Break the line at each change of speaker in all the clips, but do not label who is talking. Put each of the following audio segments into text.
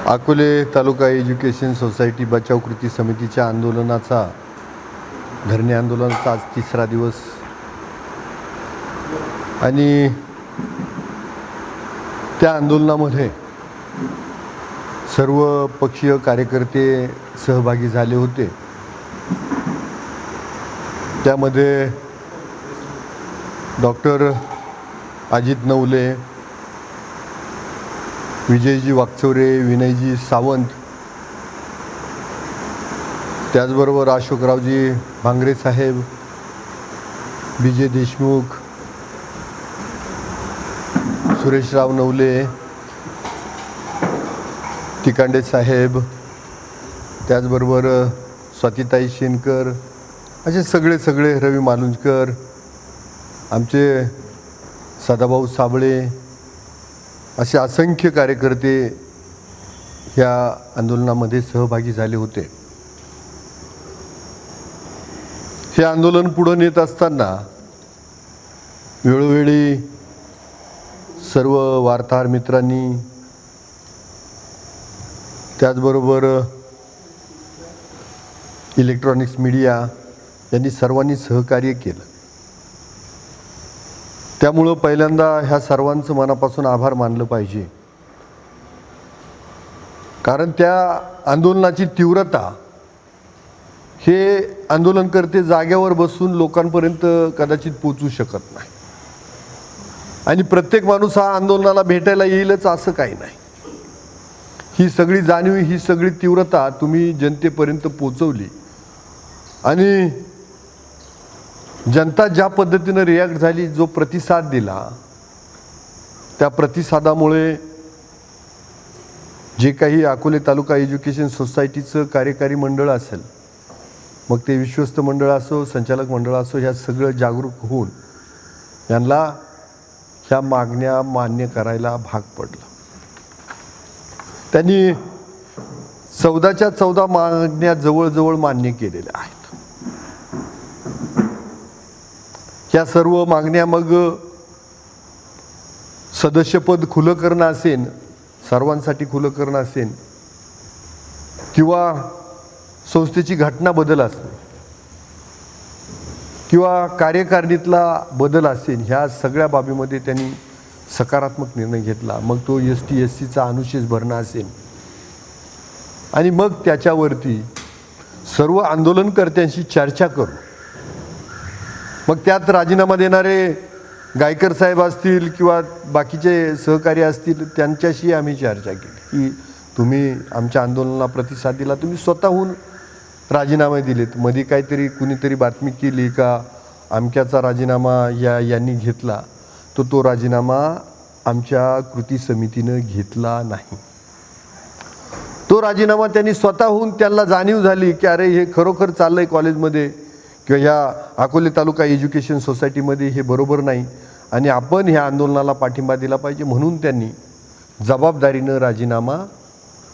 अकोले तालुका education society बचाव कृती समितीच्या आंदोलनाचा धरणे आंदोलनाचा आज तिसरा दिवस आणि त्या आंदोलनामध्ये सर्व पक्षीय कार्यकर्ते सहभागी झाले होते। त्यामध्ये डॉक्टर अजित नवले, विजयजी वाकचौरे, विनयजी सावंत, त्याचबरोबर अशोकरावजी भांगरे साहेब, विजय देशमुख, सुरेशराव नवले, तिकांडे साहेब, त्याचबरोबर स्वातीताई शेनकर, असे सगळे रवी मालुंजकर, आमचे सदाभाऊ साबळे, असे असंख्य कार्यकर्ते ह्या आंदोलनामध्ये सहभागी झाले होते। हे आंदोलन पुढे नेत असताना वेळोवेळी सर्व वार्ताहर मित्रांनी, त्याचबरोबर इलेक्ट्रॉनिक्स मीडिया यांनी सर्वांनी सहकार्य केलं। त्यामुळं पहिल्यांदा ह्या सर्वांचं मनापासून आभार मानलं पाहिजे, कारण त्या आंदोलनाची तीव्रता हे आंदोलनकर्ते जाग्यावर बसून लोकांपर्यंत कदाचित पोचू शकत नाही आणि प्रत्येक माणूस हा आंदोलनाला भेटायला येईलच असं काही नाही। ही सगळी जाणीव, ही सगळी तीव्रता तुम्ही जनतेपर्यंत पोचवली आणि जनता ज्या पद्धतीनं रिॲक्ट झाली, जो प्रतिसाद दिला, त्या प्रतिसादामुळे जे काही अकोले तालुका एज्युकेशन सोसायटीचं कार्यकारी मंडळ असेल, मग ते विश्वस्त मंडळ असो, संचालक मंडळ असो, ह्या सगळं जागरूक होऊन यांना ह्या मागण्या मान्य करायला भाग पडलं। त्यांनी 14च्या 14 मागण्या जवळजवळ मान्य केलेल्या आहेत। ह्या सर्व मागण्या मग सदस्यपद खुलं करणं असेल, सर्वांसाठी खुलं करणं असेल, किंवा संस्थेची घटना बदल असणे, किंवा कार्यकारिणीतला बदल असेल, ह्या सगळ्या बाबीमध्ये त्यांनी सकारात्मक निर्णय घेतला। मग तो ST SCचा अनुशेष भरणं असेल आणि मग त्याच्यावरती सर्व आंदोलनकर्त्यांशी चर्चा करू, मग त्यात राजीनामा देणारे गायकर साहेब असतील किंवा बाकीचे सहकारी असतील, त्यांच्याशी आम्ही चर्चा केली की तुम्ही आमच्या आंदोलनाला प्रतिसाद दिला, तुम्ही स्वतःहून राजीनामे दिलेत, मध्ये काहीतरी कुणीतरी बातमी केली का अमक्याचा राजीनामा यांनी घेतला, तो राजीनामा आमच्या कृती समितीनं घेतला नाही। तो राजीनामा त्यांनी स्वतःहून, त्यांना जाणीव झाली की अरे हे खरोखर चाललंय कॉलेजमध्ये किंवा ह्या अकोले तालुका एज्युकेशन सोसायटीमध्ये हे बरोबर नाही आणि आपण ह्या आंदोलनाला पाठिंबा दिला पाहिजे, म्हणून त्यांनी जबाबदारीनं राजीनामा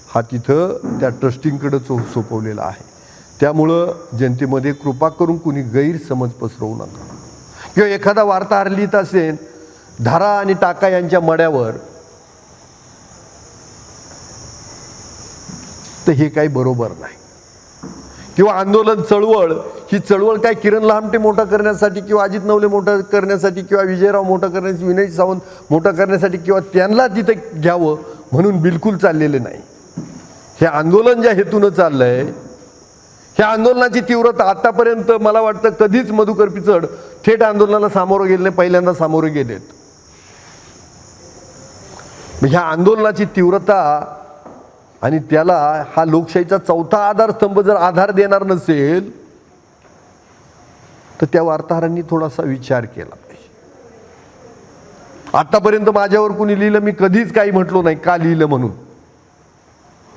हा तिथं त्या ट्रस्टींकडे सोपवलेला आहे। त्यामुळं जनतेमध्ये कृपा करून कुणी गैरसमज पसरवू नका, किंवा एखादा वार्ताहर लिहित असेल धारा आणि टाका यांच्या मड्यावर, तर हे काही बरोबर नाही। किंवा आंदोलन चळवळ, ही चळवळ काय किरण लहामटे मोठा करण्यासाठी किंवा अजित नवले मोठा करण्यासाठी किंवा विजयराव मोठा करण्यासाठी, विनय सावंत मोठा करण्यासाठी किंवा त्यांना तिथे घ्यावं म्हणून बिलकुल चाललेले नाही। हे आंदोलन ज्या हेतूनं चाललंय, ह्या आंदोलनाची तीव्रता आतापर्यंत मला वाटतं कधीच मधुकर पिचड थेट आंदोलनाला सामोरं गेले नाही, पहिल्यांदा सामोरे गेलेत। ह्या आंदोलनाची तीव्रता आणि त्याला हा लोकशाहीचा चौथा आधारस्तंभ जर आधार देणार नसेल, तर त्या वार्ताहरांनी थोडासा विचार केला पाहिजे। आतापर्यंत माझ्यावर कुणी लिहिलं, मी कधीच काही म्हटलो नाही, का लिहिलं म्हणून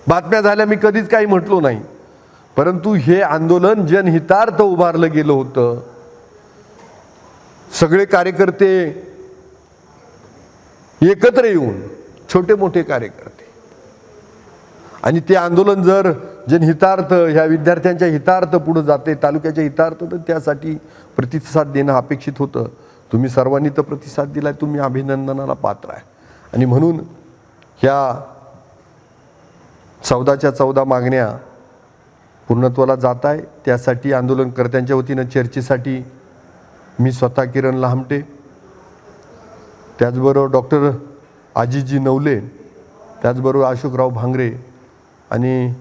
बातम्या झाल्या, मी कधीच काही म्हटलो नाही, परंतु हे आंदोलन जनहितार्थ उभारलं गेलं होतं। सगळे कार्यकर्ते एकत्र येऊन, छोटे मोठे कार्यकर्ते, आणि ते आंदोलन जर जनहितार्थ, ह्या विद्यार्थ्यांच्या हितार्थ पुढे जाते, तालुक्याच्या हितार्थ, तर त्यासाठी प्रतिसाद देणं अपेक्षित होतं। तुम्ही सर्वांनी तर प्रतिसाद दिलाय, तुम्ही अभिनंदनाला पात्र आहे। आणि म्हणून ह्या 14च्या 14 मागण्या पूर्णत्वाला जात आहे. त्यासाठी आंदोलनकर्त्यांच्या वतीनं चर्चेसाठी मी स्वतः किरण लहामटे, त्याचबरोबर डॉक्टर आजीजी नवले, त्याचबरोबर अशोकराव भांगरे आणि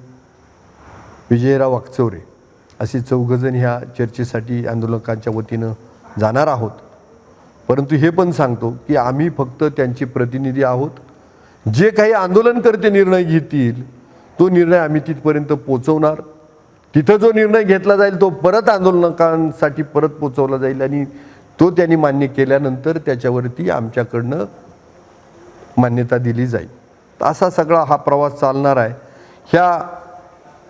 विजयराव वाकचौरे अशी 4 जण ह्या चर्चेसाठी आंदोलकांच्या वतीनं जाणार आहोत. परंतु हे पण सांगतो की आम्ही फक्त त्यांचे प्रतिनिधी आहोत. जे काही आंदोलनकर्ते निर्णय घेतील तो निर्णय आम्ही तिथपर्यंत पोचवणार. तिथं जो निर्णय घेतला जाईल तो परत आंदोलकांसाठी परत पोचवला जाईल आणि तो त्यांनी मान्य केल्यानंतर त्याच्यावरती आमच्याकडनं मान्यता दिली जाईल. असा सगळा हा प्रवास चालणार आहे. ह्या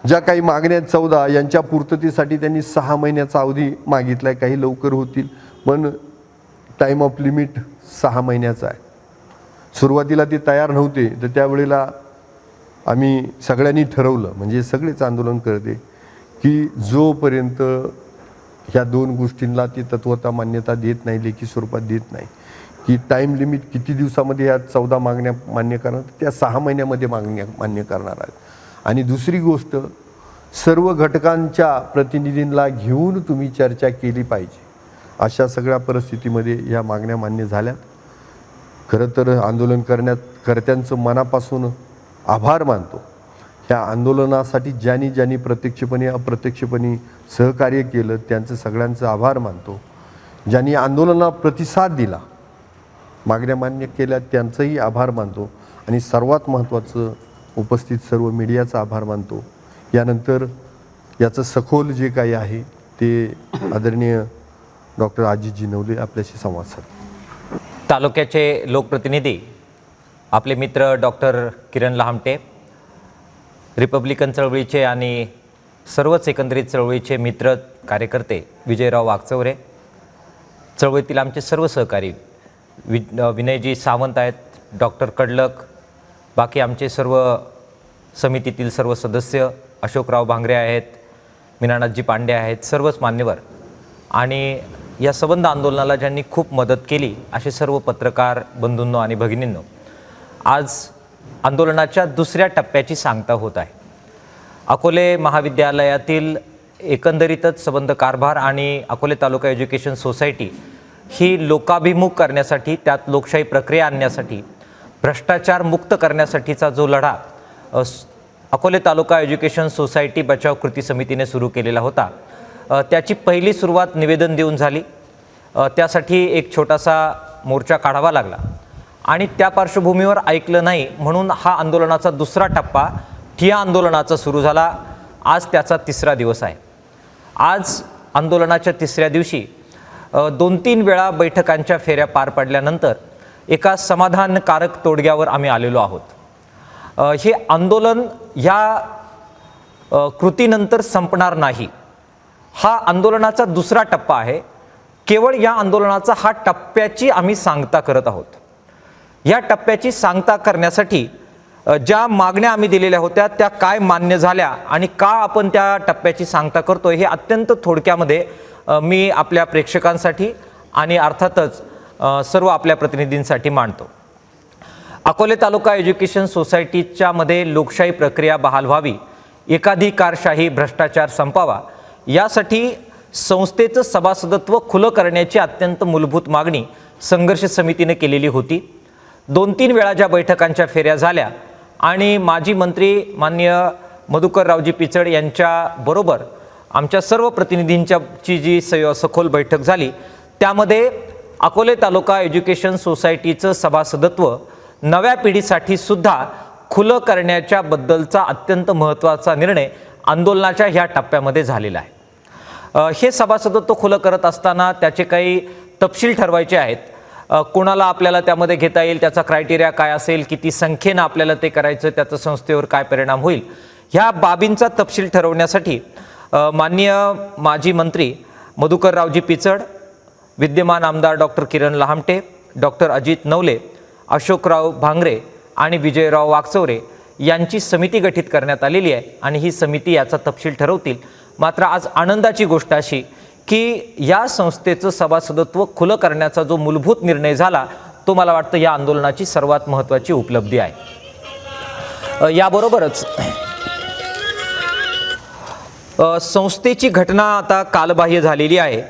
ज्या काही मागण्या 14 यांच्या पूर्ततेसाठी त्यांनी 6 महिन्याचा अवधी मागितला आहे. काही लवकर होतील पण टाईम ऑफ लिमिट 6 महिन्याचा आहे. सुरुवातीला ते तयार नव्हते तर त्यावेळेला आम्ही सगळ्यांनी ठरवलं, म्हणजे सगळेच आंदोलन करते, की जोपर्यंत ह्या 2 गोष्टींना ती तत्वता मान्यता देत नाही, लेखी स्वरूपात देत नाही, की टाईम लिमिट किती दिवसामध्ये ह्या 14 मागण्या मान्य करणार, त्या 6 महिन्यामध्ये मान्य करणार आहेत. आणि दुसरी गोष्ट, सर्व घटकांच्या प्रतिनिधींना घेऊन तुम्ही चर्चा केली पाहिजे. अशा सगळ्या परिस्थितीमध्ये ह्या मागण्या मान्य झाल्यात. खरं तर कर्त्यांचं मनापासून आभार मानतो. ह्या आंदोलनासाठी ज्यांनी प्रत्यक्षपणे अप्रत्यक्षपणे सहकार्य केलं त्यांचं सगळ्यांचं आभार मानतो. ज्यांनी आंदोलनाला प्रतिसाद दिला, मागण्या मान्य केल्या त्यांचंही आभार मानतो. आणि सर्वात महत्त्वाचं, उपस्थित सर्व मीडियाचा आभार मानतो. यानंतर याचं सखोल जे काही आहे ते आदरणीय डॉक्टर आजीजी नवले आपल्याशी संवाद साधतील.
तालुक्याचे लोकप्रतिनिधी आपले मित्र डॉक्टर किरण लहामटे, रिपब्लिकन चळवळीचे आणि सर्वच एकंदरीत चळवळीचे मित्र कार्यकर्ते विजयराव वाकचौरे, चळवळीतील आमचे सर्व सहकारी विनयजी सावंत आहेत, डॉक्टर कडलक, बाकी आमचे सर्व समितीतील सर्व सदस्य, अशोकराव भांगरे आहेत, मीनानाथजी पांडे आहेत, सर्वच मान्यवर आणि या संबंध आंदोलनाला ज्यांनी खूप मदत केली असे सर्व पत्रकार बंधूंनो आणि भगिनींनो, आज आंदोलनाच्या दुसऱ्या टप्प्याची सांगता होत आहे. अकोले महाविद्यालयातील एकंदरीतच संबंध कारभार आणि अकोले तालुका एज्युकेशन सोसायटी ही लोकाभिमुख करण्यासाठी, त्यात लोकशाही प्रक्रिया आणण्यासाठी, भ्रष्टाचार मुक्त करण्यासाठीचा जो लढा अकोले तालुका एज्युकेशन सोसायटी बचाव कृती समितीने सुरू केलेला होता, त्याची पहिली सुरुवात निवेदन देऊन झाली. त्यासाठी एक छोटासा मोर्चा काढावा लागला आणि त्या पार्श्वभूमीवर ऐकलं नाही म्हणून हा आंदोलनाचा दुसरा टप्पा ठिय्या आंदोलनाचा सुरू झाला. आज त्याचा 3रा दिवस आहे. आज आंदोलनाच्या 3ऱ्या दिवशी 2-3 वेळा बैठकांच्या फेऱ्या पार पडल्यानंतर एका समाधानकारक तोडग्यावर आम्ही आलेलो आहोत. हे आंदोलन ह्या कृतीनंतर संपणार नाही. हा आंदोलनाचा दुसरा टप्पा आहे. केवळ या आंदोलनाचा हा टप्प्याची आम्ही सांगता करत आहोत. या टप्प्याची सांगता करण्यासाठी ज्या मागण्या आम्ही दिलेल्या होत्या त्या काय मान्य झाल्या आणि का आपण त्या टप्प्याची सांगता करतोय हे अत्यंत थोडक्यामध्ये मी आपल्या प्रेक्षकांसाठी आणि अर्थातच सर्व आपल्या प्रतिनिधींसाठी मांडतो. अकोले तालुका एज्युकेशन सोसायटीच्या मध्ये लोकशाही प्रक्रिया बहाल व्हावी, एकाधिकारशाही भ्रष्टाचार संपावा, यासाठी संस्थेचं सभासदत्व खुलं करण्याची अत्यंत मूलभूत मागणी संघर्ष समितीने केलेली होती. 2-3 वेळा ज्या बैठकांच्या फेऱ्या झाल्या आणि माजी मंत्री माननीय मधुकररावजी पिचड यांच्याबरोबर आमच्या सर्व प्रतिनिधींची जी सखोल बैठक झाली त्यामध्ये अकोले तालुका एज्युकेशन सोसायटीचं सभासदत्व नव्या पिढीसाठी सुद्धा खुलं करण्याच्या बद्दलचा अत्यंत महत्त्वाचा निर्णय आंदोलनाच्या ह्या टप्प्यामध्ये झालेला आहे. हे सभासदत्व खुलं करत असताना त्याचे काही तपशील ठरवायचे आहेत. कोणाला आपल्याला त्यामध्ये घेता येईल, त्याचा क्रायटेरिया काय असेल, किती संख्येनं आपल्याला ते करायचं, त्याचा संस्थेवर काय परिणाम होईल, ह्या बाबींचा तपशील ठरवण्यासाठी माननीय माजी मंत्री मधुकररावजी पिचड, विद्यमान आमदार डॉक्टर किरण लहामटे, डॉक्टर अजित नवले, अशोकराव भांगरे आणि विजयराव वाकचौरे यांची समिती गठीत करण्यात आलेली आहे आणि ही समिती याचा तपशील ठरवतील. मात्र आज आनंदाची गोष्ट अशी की या संस्थेचं सभासदत्व खुलं करण्याचा जो मूलभूत निर्णय झाला तो मला वाटतं या आंदोलनाची सर्वात महत्त्वाची उपलब्धी आहे. याबरोबरच संस्थेची घटना आता कालबाह्य झालेली आहे.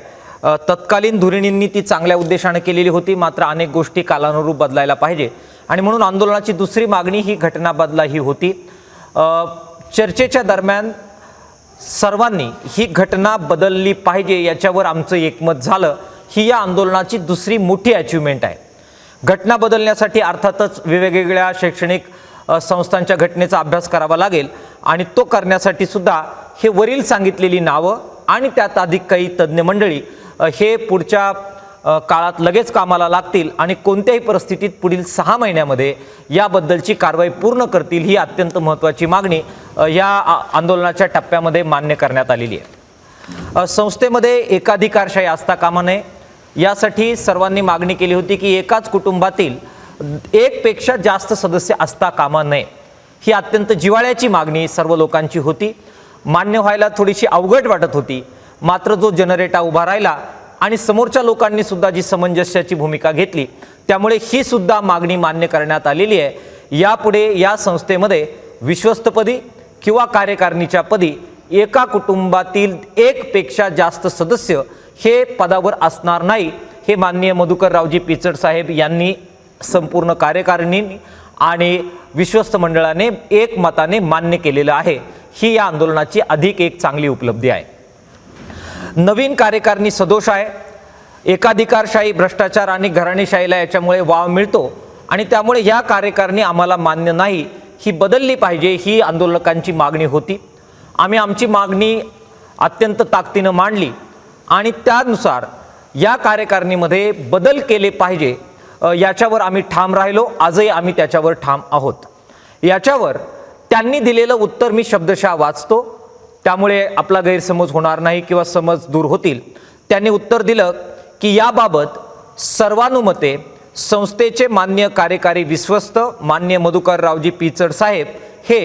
तत्कालीन धुरीणींनी ती चांगल्या उद्देशाने केलेली होती, मात्र अनेक गोष्टी कालानुरूप बदलायला पाहिजे आणि म्हणून आंदोलनाची दुसरी मागणी ही घटना बदला ही होती. चर्चेच्या दरम्यान सर्वांनी ही घटना बदलली पाहिजे याच्यावर आमचं एकमत झालं. ही या आंदोलनाची दुसरी मोठी अचिव्हमेंट आहे. घटना बदलण्यासाठी अर्थातच वेगवेगळ्या शैक्षणिक संस्थांच्या घटनेचा अभ्यास करावा लागेल आणि तो करण्यासाठी सुद्धा हे वरील सांगितलेली नावं आणि त्यात अधिक काही तज्ज्ञ मंडळी हे पुढच्या काळात लगेच कामाला लागतील आणि कोणत्याही परिस्थितीत पुढील 6 महिन्यामध्ये याबद्दलची कारवाई पूर्ण करतील. ही अत्यंत महत्त्वाची मागणी या आंदोलनाच्या टप्प्यामध्ये मान्य करण्यात आलेली आहे. संस्थेमध्ये एकाधिकारशाही असता कामा नये यासाठी सर्वांनी मागणी केली होती की एकाच कुटुंबातील एकपेक्षा जास्त सदस्य असता कामा नये. ही अत्यंत जिव्हाळ्याची मागणी सर्व लोकांची होती. मान्य व्हायला थोडीशी अवघड वाटत होती, मात्र जो जनरेटा उभा राहिला आणि समोरच्या लोकांनी सुद्धा जी समंजस्याची भूमिका घेतली त्यामुळे ही सुद्धा मागणी मान्य करण्यात आलेली आहे. यापुढे या संस्थेमध्ये विश्वस्तपदी किंवा कार्यकारिणीच्या पदी एका कुटुंबातील एकपेक्षा जास्त सदस्य हे पदावर असणार नाही. हे माननीय मधुकररावजी पिचड साहेब यांनी संपूर्ण कार्यकारिणी आणि विश्वस्त मंडळाने एकमताने मान्य केलेलं आहे. ही या आंदोलनाची अधिक एक चांगली उपलब्धी आहे. नवीन कार्यकारिणी सदोष आहे. एकाधिकारशाही, भ्रष्टाचार आणि घराणेशाहीला याच्यामुळे वाव मिळतो आणि त्यामुळे ह्या कार्यकारिणी आम्हाला मान्य नाही, ही बदलली पाहिजे, ही आंदोलकांची मागणी होती. आम्ही आमची मागणी अत्यंत ताकदीनं मांडली आणि त्यानुसार या कार्यकारिणीमध्ये बदल केले पाहिजे याच्यावर आम्ही ठाम राहिलो. आजही आम्ही त्याच्यावर ठाम आहोत. याच्यावर त्यांनी दिलेलं उत्तर मी शब्दशः वाचतो, त्यामुळे आपला गैरसमज होणार नाही किंवा समज दूर होतील. त्यांनी उत्तर दिलं की याबाबत सर्वानुमते संस्थेचे मान्य कार्यकारी विश्वस्त मान्य मधुकररावजी पिचड साहेब हे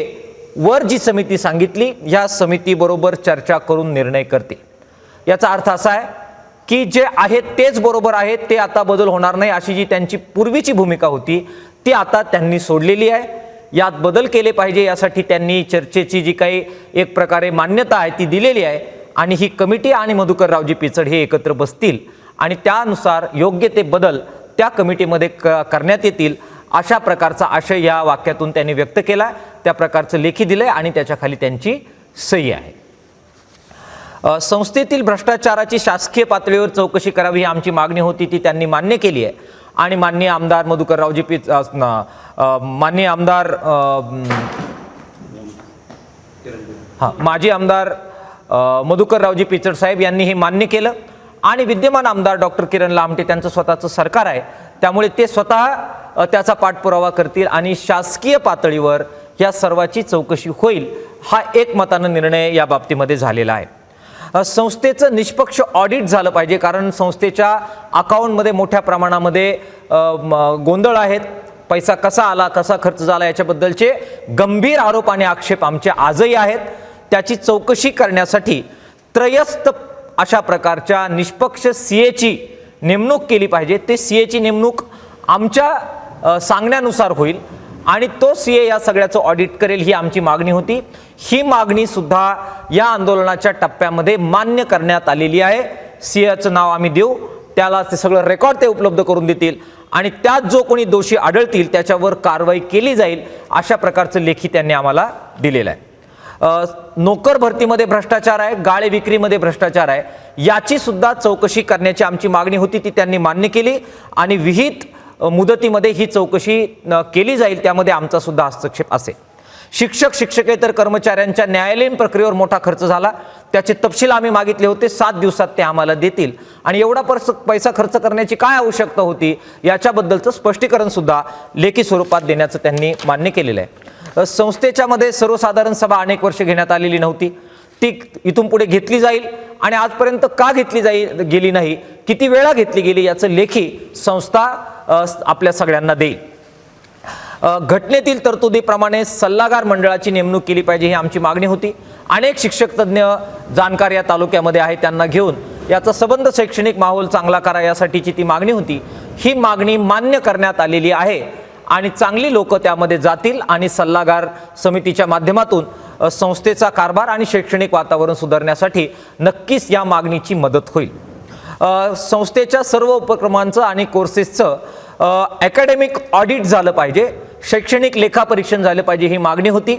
वर जी समिती सांगितली ह्या समितीबरोबर चर्चा करून निर्णय करतील. याचा अर्थ असा आहे की जे आहेत तेच बरोबर आहेत, ते आता बदल होणार नाही अशी जी त्यांची पूर्वीची भूमिका होती ती आता त्यांनी सोडलेली आहे. यात बदल केले पाहिजे यासाठी त्यांनी चर्चेची जी काही एक प्रकारे मान्यता आहे ती दिलेली आहे आणि ही कमिटी आणि मधुकररावजी पिचड हे एकत्र बसतील आणि त्यानुसार योग्य ते बदल त्या कमिटीमध्ये करण्यात येतील अशा प्रकारचा आशय या वाक्यातून त्यांनी व्यक्त केला. त्या प्रकारचं लेखी दिलंय आणि त्याच्याखाली त्यांची सही आहे. संस्थेतील भ्रष्टाचाराची शासकीय पातळीवर चौकशी करावी ही आमची मागणी होती, ती त्यांनी मान्य केली आहे आणि माननीय आमदार मधुकररावजी माननीय आमदार माजी आमदार मधुकररावजी पिचड साहेब यांनी हे मान्य केलं आणि विद्यमान आमदार डॉक्टर किरण लामटे त्यांचं स्वतःचं सरकार आहे त्यामुळे ते स्वतः त्याचा पाठपुरावा करतील आणि शासकीय पातळीवर या सर्वाची चौकशी होईल. हा एकमतानं निर्णय या बाबतीमध्ये झालेला आहे. संस्थेचं निष्पक्ष ऑडिट झालं पाहिजे कारण संस्थेच्या अकाउंटमध्ये मोठ्या प्रमाणामध्ये गोंधळ आहेत. पैसा कसा आला, कसा खर्च झाला याच्याबद्दलचे गंभीर आरोप आणि आक्षेप आमचे आजही आहेत. त्याची चौकशी करण्यासाठी त्रयस्थ अशा प्रकारच्या निष्पक्ष सीएची नेमणूक केली पाहिजे. ते सीएची नेमणूक आमच्या सांगण्यानुसार होईल आणि तो सीए या सगळ्याचं ऑडिट करेल ही आमची मागणी होती. ही मागणी सुद्धा या आंदोलनाच्या टप्प्यामध्ये मान्य करण्यात आलेली आहे. सीएचं नाव आम्ही देऊ, त्याला ते सगळं रेकॉर्ड ते उपलब्ध करून देतील आणि त्यात जो कोणी दोषी आढळतील त्याच्यावर कारवाई केली जाईल अशा प्रकारचं लेखी त्यांनी आम्हाला दिलेलं आहे. नोकर भरतीमध्ये भ्रष्टाचार आहे, गाळे विक्रीमध्ये भ्रष्टाचार आहे, याची सुद्धा चौकशी करण्याची आमची मागणी होती, ती त्यांनी मान्य केली आणि विहित मुदतीमध्ये ही चौकशी केली जाईल, त्यामध्ये आमचा सुद्धा हस्तक्षेप असेल. शिक्षक शिक्षकेतर कर्मचाऱ्यांच्या न्यायालयीन प्रक्रियेवर मोठा खर्च झाला, त्याचे तपशील आम्ही मागितले होते, 7 दिवसात ते आम्हाला देतील आणि एवढा पैसा खर्च करण्याची काय आवश्यकता होती याच्याबद्दलचं स्पष्टीकरण सुद्धा लेखी स्वरूपात देण्याचं त्यांनी मान्य केलेलं आहे. संस्थेच्या मध्ये सर्वसाधारण सभा अनेक वर्ष घेण्यात आलेली नव्हती, ती इथून पुढे घेतली जाईल आणि आजपर्यंत का घेतली गेली नाही, किती वेळा घेतली गेली याचं लेखी संस्था आपल्या सगळ्यांना देईल. घटनेतील तरतुदीप्रमाणे सल्लागार मंडळाची नेमणूक केली पाहिजे ही आमची मागणी होती. अनेक शिक्षक तज्ज्ञ जाणकार या तालुक्यामध्ये आहे, त्यांना घेऊन याचा संबंध शैक्षणिक माहोल चांगला करा यासाठीची ती मागणी होती. ही मागणी मान्य करण्यात आलेली आहे आणि चांगली लोक त्यामध्ये जातील आणि सल्लागार समितीच्या माध्यमातून संस्थेचा कारभार आणि शैक्षणिक वातावरण सुधारण्यासाठी नक्कीच या मागणीची मदत होईल. संस्थेच्या सर्व उपक्रमांचं आणि कोर्सेसचं अकॅडमिक ऑडिट झालं पाहिजे, शैक्षणिक लेखापरीक्षण झालं पाहिजे, ही मागणी होती.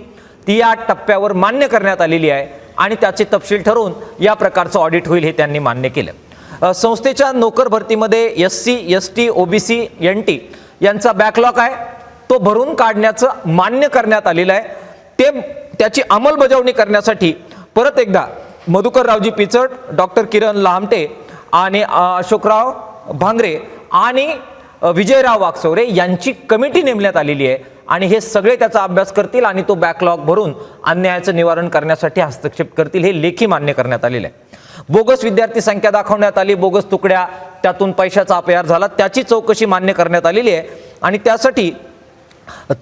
ती या टप्प्यावर मान्य करण्यात आलेली आहे आणि त्याचे तपशील ठरवून या प्रकारचं ऑडिट होईल हे त्यांनी मान्य केलं. संस्थेच्या नोकर भरतीमध्ये SC, ST, OBC, NT यांचा बॅकलॉग आहे, तो भरून काढण्याचं मान्य करण्यात आलेलं आहे. त्याची अंमलबजावणी करण्यासाठी परत एकदा मधुकररावजी पिचड, डॉक्टर किरण लहामटे आणि अशोकराव भांगरे आणि विजयराव वाकचौरे यांची कमिटी नेमण्यात आलेली आहे आणि हे सगळे त्याचा अभ्यास करतील आणि तो बॅकलॉग भरून अन्यायाचं निवारण करण्यासाठी हस्तक्षेप करतील, हे लेखी मान्य करण्यात आलेलं आहे. बोगस विद्यार्थी संख्या दाखवण्यात आली, बोगस तुकड्या, त्यातून पैशाचा अपहार झाला, त्याची चौकशी मान्य करण्यात आलेली आहे आणि त्यासाठी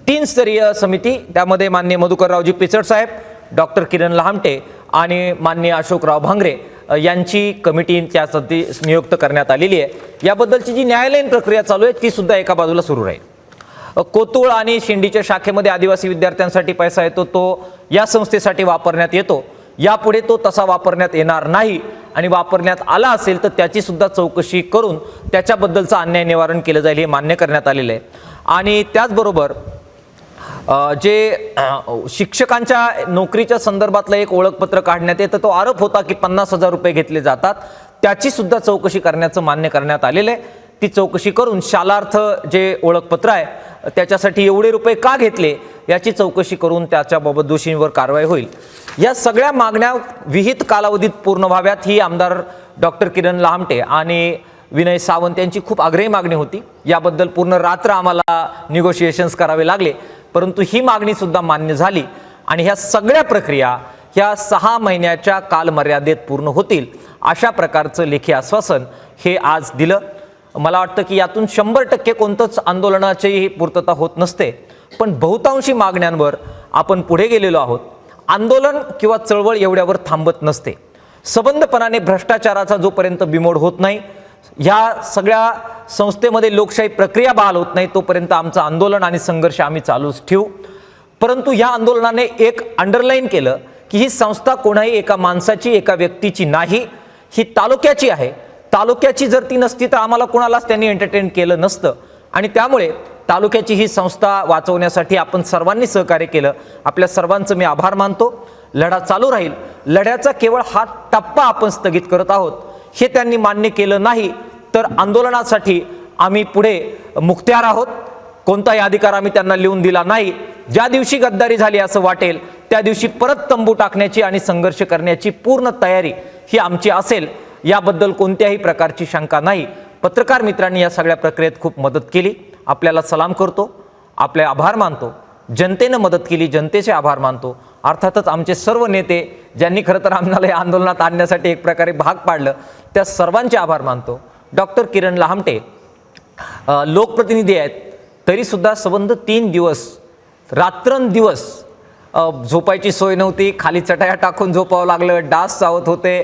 3 स्तरीय समिती, त्यामध्ये माननीय मधुकररावजी पिचड साहेब, डॉक्टर किरण लहामटे आणि माननीय अशोकराव भांगरे यांची कमिटी त्यासाठी नियुक्त करण्यात आलेली आहे. याबद्दलची जी न्यायालयीन प्रक्रिया चालू आहे ती सुद्धा एका बाजूला सुरू राहील. कोतुळ आणि शिंदीच्या शाखेमध्ये आदिवासी विद्यार्थ्यांसाठी पैसा येतो, तो या संस्थेसाठी वापरण्यात येतो. यापुढे तो तसा वापरण्यात येणार नाही आणि वापरण्यात आला असेल तर त्याची सुद्धा चौकशी करून त्याच्याबद्दलचं अन्याय निवारण केलं जाईल, हे मान्य करण्यात आलेलं आहे. आणि त्याचबरोबर जे शिक्षकांच्या नोकरीच्या संदर्भातलं एक ओळखपत्र काढण्यात येतं, तो आरोप होता की 50,000 रुपये घेतले जातात, त्याची सुद्धा चौकशी करण्याचं मान्य करण्यात आलेलं आहे. ती चौकशी करून शालार्थ जे ओळखपत्र आहे त्याच्यासाठी एवढे रुपये का घेतले याची चौकशी करून त्याच्याबाबत दोषींवर कारवाई होईल. या सगळ्या मागण्या विहित कालावधीत पूर्ण व्हाव्यात ही आमदार डॉक्टर किरण लहामटे आणि विनय सावंत यांची खूप आग्रही मागणी होती. याबद्दल पूर्ण रात्र आम्हाला निगोशिएशन्स करावे लागले, परंतु ही मागणी सुद्धा मान्य झाली आणि ह्या सगळ्या प्रक्रिया ह्या 6 महिन्याच्या कालमर्यादेत पूर्ण होतील अशा प्रकारचं लेखी आश्वासन हे आज दिलं. मला वाटतं की यातून 100% कोणतंच आंदोलनाचीही पूर्तता होत नसते, पण बहुतांशी मागण्यांवर आपण पुढे गेलेलो आहोत. आंदोलन किंवा चळवळ एवढ्यावर थांबत नसते. सबंधपणाने भ्रष्टाचाराचा जोपर्यंत बिमोड होत नाही, ह्या सगळ्या संस्थेमध्ये लोकशाही प्रक्रिया बहाल होत नाही, तोपर्यंत आमचं आंदोलन आणि संघर्ष आम्ही चालूच ठेवू. परंतु ह्या आंदोलनाने एक अंडरलाईन केलं की ही संस्था कोणाही एका माणसाची, एका व्यक्तीची नाही, ही तालुक्याची आहे. तालुक्याची जर ती नसती तर आम्हाला कोणालाच त्यांनी एंटरटेन केलं नसतं आणि त्यामुळे तालुक्याची ही संस्था वाचवण्यासाठी आपण सर्वांनी सहकार्य केलं. आपल्या सर्वांचं मी आभार मानतो. लढा चालू राहील. लढ्याचा केवळ हा टप्पा आपण स्थगित करत आहोत, हे त्यांनी मान्य केलं नाही तर आंदोलनासाठी आम्ही पुढे मुखत्यार आहोत. कोणताही अधिकार आम्ही त्यांना लिहून दिला नाही. ज्या दिवशी गद्दारी झाली असं वाटेल त्या दिवशी परत तंबू टाकण्याची आणि संघर्ष करण्याची पूर्ण तयारी ही आमची असेल, याबद्दल कोणत्याही प्रकारची शंका नाही. पत्रकार मित्रांनी या सगळ्या प्रक्रियेत खूप मदत केली. आपल्याला सलाम करतो, आपले आभार मानतो. जनतेनं मदत केली, जनतेचे आभार मानतो. अर्थातच आमचे सर्व नेते ज्यांनी खरं तर आम्हाला या आंदोलनात आणण्यासाठी एक प्रकारे भाग पाडलं, त्या सर्वांचे आभार मानतो. डॉक्टर किरण लहामटे लोकप्रतिनिधी आहेत, तरीसुद्धा संबंध 3 दिवस रात्रंदिवस झोपायची सोय नव्हती, खाली चटाया टाकून झोपावं लागलं, डास चावत होते,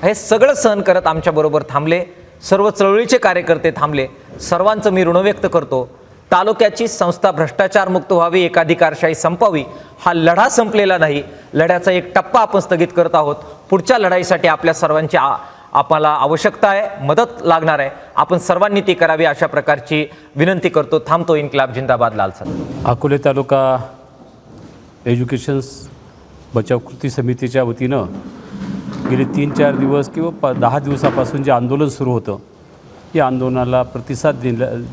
हे सगळं सहन करत आमच्याबरोबर थांबले. सर्व चळवळीचे कार्यकर्ते थांबले. सर्वांचं मी ऋण व्यक्त करतो. तालुक्याची संस्था भ्रष्टाचारमुक्त व्हावी, एकाधिकारशाही संपावी, हा लढा संपलेला नाही. लढ्याचा एक टप्पा आपण स्थगित करत आहोत. पुढच्या लढाईसाठी आपल्या सर्वांची आपल्याला आवश्यकता आहे, मदत लागणार आहे. आपण सर्वांनी ती करावी अशा प्रकारची विनंती करतो. थांबतो. इन्क्लाब जिंदाबाद. लाल सर.
अकोले तालुका एज्युकेशन्स बचाव कृती समितीच्या वतीनं गेले 3-4 दिवस किंवा 10 दिवसापासून जे आंदोलन सुरू होतं, या आंदोलनाला प्रतिसाद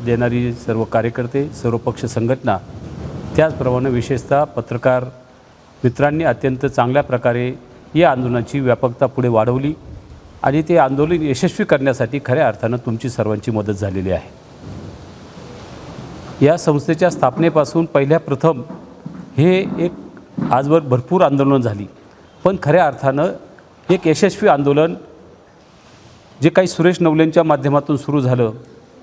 देणारी सर्व कार्यकर्ते, सर्व पक्ष संघटना, त्याचप्रमाणे विशेषतः पत्रकार मित्रांनी अत्यंत चांगल्या प्रकारे या आंदोलनाची व्यापकता पुढे वाढवली आणि ते आंदोलन यशस्वी करण्यासाठी खऱ्या अर्थानं तुमची सर्वांची मदत झालेली आहे. या संस्थेच्या स्थापनेपासून पहिल्या प्रथम हे एक आजवर भरपूर आंदोलनं झाली, पण खऱ्या अर्थानं एक यशस्वी आंदोलन जे काही सुरेश नवलेंच्या माध्यमातून सुरू झालं,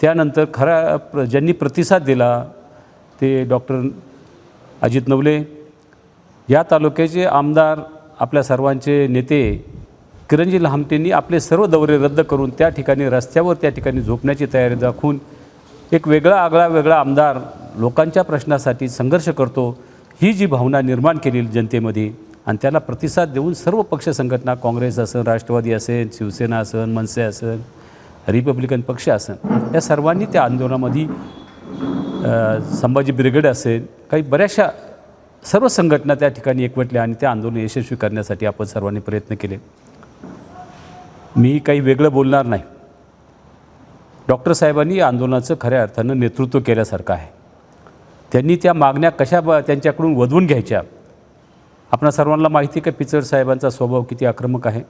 त्यानंतर ज्यांनी प्रतिसाद दिला ते डॉक्टर अजित नवले, या तालुक्याचे आमदार, आपल्या सर्वांचे नेते किरणजी लहामटेंनी आपले सर्व दौरे रद्द करून त्या ठिकाणी रस्त्यावर त्या ठिकाणी झोपण्याची तयारी दाखवून एक वेगळा आगळा आमदार लोकांच्या प्रश्नासाठी संघर्ष करतो, ही जी भावना निर्माण केली जनतेमध्ये आणि त्याला प्रतिसाद देऊन सर्व पक्ष संघटना, काँग्रेस असेल, राष्ट्रवादी असेल, शिवसेना असेल, मनसे असेल, रिपब्लिकन पक्ष असेल, या सर्वांनी त्या आंदोलनामध्ये संभाजी ब्रिगेड असेल, काही बऱ्याचशा सर्व संघटना त्या ठिकाणी एकवटल्या आणि त्या आंदोलन यशस्वी करण्यासाठी आपण सर्वांनी प्रयत्न केले. मी काही वेगळं बोलणार नाही. डॉक्टर साहेबांनी या आंदोलनाचं खऱ्या अर्थानं नेतृत्व केल्यासारखं आहे. त्यांनी त्या मागण्या कशा त्यांच्याकडून वधवून घ्यायच्या. आपणा सर्वांना माहिती आहे की पिचड साहेबांचा स्वभाव किती आक्रमक आहे.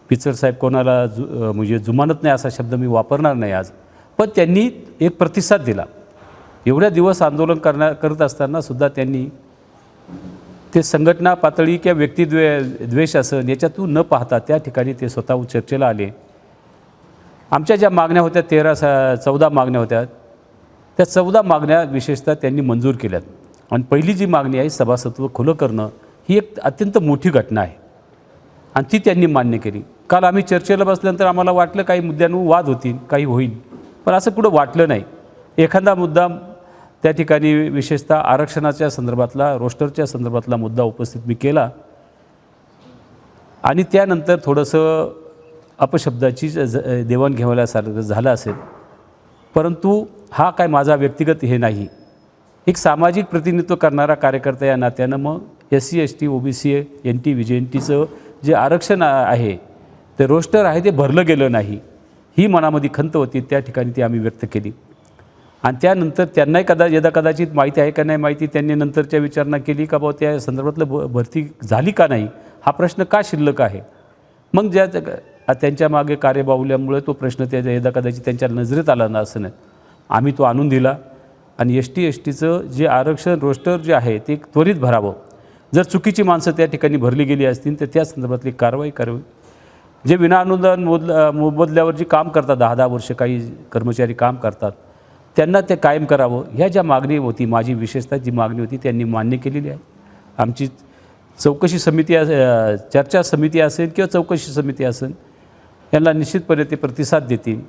पिचड साहेब कोणाला म्हणजे जुमानत नाही असा शब्द मी वापरणार नाही आज, पण त्यांनी एक प्रतिसाद दिला. एवढ्या दिवस आंदोलन करत असताना सुद्धा त्यांनी ते संघटना पातळी किंवा द्वेष असेल याच्यातून न पाहता त्या ठिकाणी ते स्वतः चर्चेला आले. आमच्या ज्या मागण्या होत्या 14 मागण्या होत्या, त्या 14 मागण्या विशेषतः त्यांनी मंजूर केल्यात. आणि पहिली जी मागणी आहे सभासदत्व खुलं करणं, ही एक अत्यंत मोठी घटना आहे आणि ती त्यांनी मान्य केली. काल आम्ही चर्चेला बसल्यानंतर आम्हाला वाटलं काही मुद्द्यांवर वाद होतील, काही होईल, पण असं कुठं वाटलं नाही. एखादा मुद्दा त्या ठिकाणी विशेषतः आरक्षणाच्या संदर्भातला, रोस्टरच्या संदर्भातला मुद्दा उपस्थित मी केला आणि त्यानंतर थोडंसं अपशब्दाची देवाणघेवाण्यासारखं झालं असेल, परंतु हा काय माझा व्यक्तिगत हे नाही. एक सामाजिक प्रतिनिधित्व करणारा कार्यकर्ता या नात्यानं मग SC ST OBC NT VJNTचं जे आरक्षण आहे, ते रोस्टर आहे, ते भरलं गेलं नाही, ही मनामध्ये खंत होती. त्या ठिकाणी ती आम्ही व्यक्त केली आणि त्यानंतर त्यांनाही कदाचित माहिती आहे का नाही माहिती, त्यांनी नंतरच्या विचारणा केली का बाबा त्या संदर्भातलं भरती झाली का नाही, हा प्रश्न का शिल्लक आहे. मग त्यांच्या मागे कार्यबाहुल्यामुळे तो प्रश्न कदाचित त्यांच्या नजरेत आला ना असं नाही. आम्ही तो आणून दिला आणि ST STचं जे आरक्षण रोस्टर जे आहे ते त्वरित भरावं. जर चुकीची माणसं त्या ठिकाणी भरली गेली असतील तर त्या संदर्भातली कारवाई करावी. जे विनाअनुदान मोबदल्यावर जे काम करतात 10-10 वर्ष काही कर्मचारी काम करतात, त्यांना ते कायम करावं. ह्या ज्या मागणी होती, माझी विशेषतः जी मागणी होती त्यांनी मान्य केलेली आहे. आमची चौकशी समिती चर्चा समिती असेल किंवा चौकशी समिती असेल, यांना निश्चितपणे ते प्रतिसाद देतील.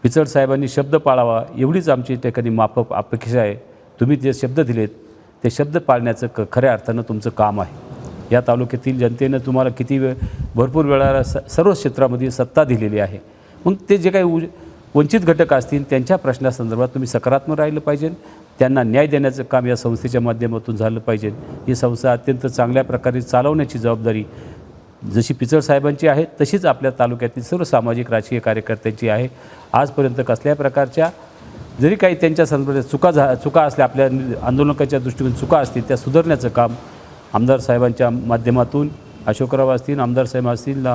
पिचड साहेबांनी शब्द पाळावा एवढीच आमची ठिकाणी अपेक्षा आहे. तुम्ही जे शब्द दिलेत ते शब्द पाळण्याचं खऱ्या अर्थानं तुमचं काम आहे. या तालुक्यातील जनतेनं तुम्हाला किती भरपूर वेळा सर्व क्षेत्रामध्ये सत्ता दिलेली आहे. मग ते जे काही वंचित घटक असतील त्यांच्या प्रश्नासंदर्भात तुम्ही सकारात्मक राहिलं पाहिजे. त्यांना न्याय देण्याचं काम या संस्थेच्या माध्यमातून झालं पाहिजे. ही संस्था अत्यंत चांगल्या प्रकारे चालवण्याची जबाबदारी जशी पिचड साहेबांची आहे तशीच आपल्या तालुक्यातील सर्व सामाजिक राजकीय कार्यकर्त्यांची आहे. आजपर्यंत कसल्याही प्रकारच्या जरी काही त्यांच्या संदर्भात चुका असल्या, आपल्या आंदोलकाच्या दृष्टीने चुका असतील, त्या सुधारण्याचं काम आमदार साहेबांच्या माध्यमातून, अशोकराव असतील, आमदार साहेब असतील,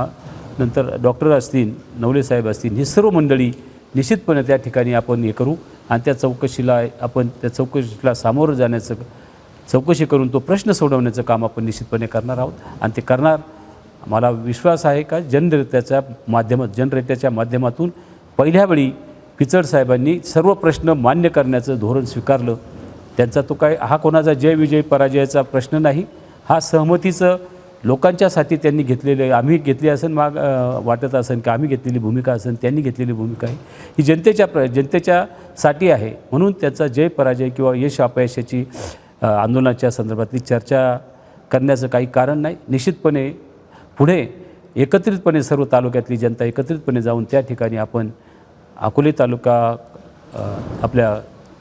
नंतर डॉक्टर असतील, नवले साहेब असतील, ही सर्व मंडळी निश्चितपणे त्या ठिकाणी आपण हे करू आणि त्या चौकशीला सामोरं जाण्याचं, चौकशी करून तो प्रश्न सोडवण्याचं काम आपण निश्चितपणे करणार आहोत आणि ते करणार. मला विश्वास आहे का जनरेट्याच्या माध्यमातून पहिल्या वेळी पिचड साहेबांनी सर्व प्रश्न मान्य करण्याचं धोरण स्वीकारलं. त्यांचा तो काय हा कोणाचा जय विजय पराजयाचा प्रश्न नाही, हा सहमतीचं लोकांच्यासाठी त्यांनी घेतलेले, आम्ही घेतली असेल वाटत असेल की आम्ही घेतलेली भूमिका असेल, त्यांनी घेतलेली भूमिका आहे, ही जनतेच्यासाठी आहे. म्हणून त्याचा जय पराजय किंवा यश अपयशाची आंदोलनाच्या संदर्भातली चर्चा करण्याचं काही कारण नाही. निश्चितपणे पुढे एकत्रितपणे सर्व तालुक्यातली जनता एकत्रितपणे जाऊन त्या ठिकाणी आपण अकोले तालुका आपल्या